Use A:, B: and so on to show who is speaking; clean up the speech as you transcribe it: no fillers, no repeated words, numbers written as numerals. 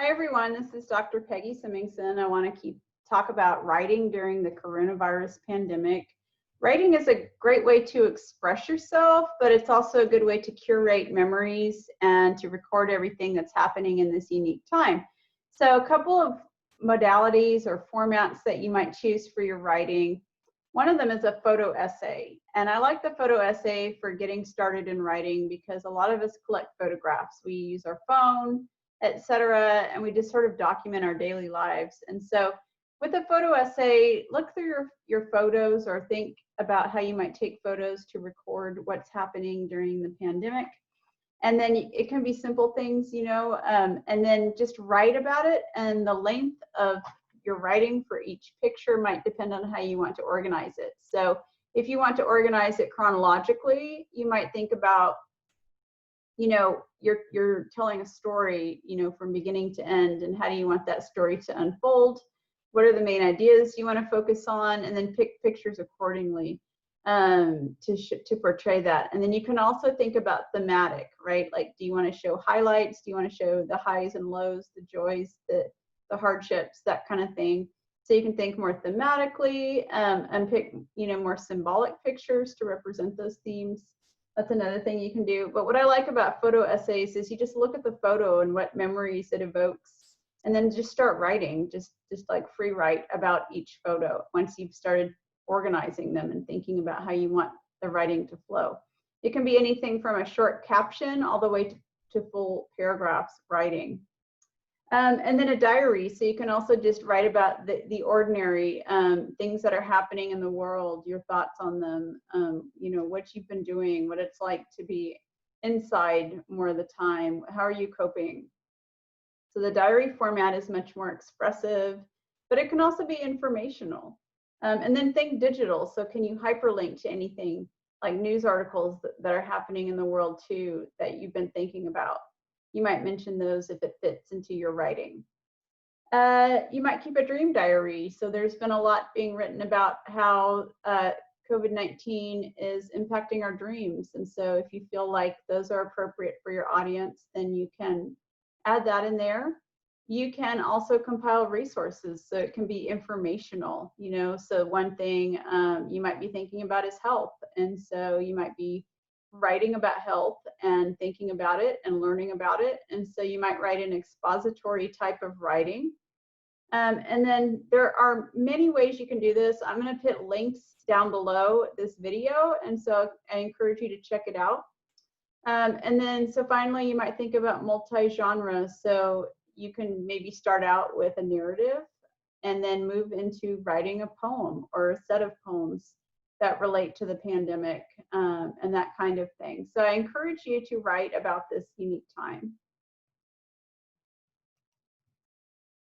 A: Hi everyone, this is Dr. Peggy Symingson. I want to talk about writing during the coronavirus pandemic. Writing is a great way to express yourself, but it's also a good way to curate memories and to record everything that's happening in this unique time. So a couple of modalities or formats that you might choose for your writing. One of them is a photo essay, and I like the photo essay for getting started in writing because a lot of us collect photographs. We use our phone, etc., and we just sort of document our daily lives. And so with a photo essay, look through your photos or think about how you might take photos to record what's happening during the pandemic. And then it can be simple things, and then just write about it. And the length of your writing for each picture might depend on how you want to organize it. So if you want to organize it chronologically, you might think about, you're telling a story, from beginning to end, and how do you want that story to unfold? What are the main ideas you want to focus on? And then pick pictures accordingly to portray that. And then you can also think about thematic, right? Like, do you want to show highlights? Do you want to show the highs and lows, the joys, the hardships, that kind of thing? So you can think more thematically and pick, more symbolic pictures to represent those themes. That's another thing you can do. But what I like about photo essays is you just look at the photo and what memories it evokes, and then just start writing, just like free write about each photo once you've started organizing them and thinking about how you want the writing to flow. It can be anything from a short caption all the way to full paragraphs writing. And then a diary, so you can also just write about the ordinary things that are happening in the world, your thoughts on them, what you've been doing, what it's like to be inside more of the time, how are you coping? So the diary format is much more expressive, but it can also be informational. And then think digital, so can you hyperlink to anything like news articles that are happening in the world too that you've been thinking about? You might mention those if it fits into your writing. You might keep a dream diary. So there's been a lot being written about how COVID-19 is impacting our dreams. And so if you feel like those are appropriate for your audience, then you can add that in there. You can also compile resources, so it can be informational, so one thing you might be thinking about is health. And so you might be writing about health and thinking about it and learning about it. And so you might write an expository type of writing. And then there are many ways you can do this. I'm going to put links down below this video, and so I encourage you to check it out. And then so finally you might think about multi-genre. So you can maybe start out with a narrative and then move into writing a poem or a set of poems that relate to the pandemic and that kind of thing. So I encourage you to write about this unique time.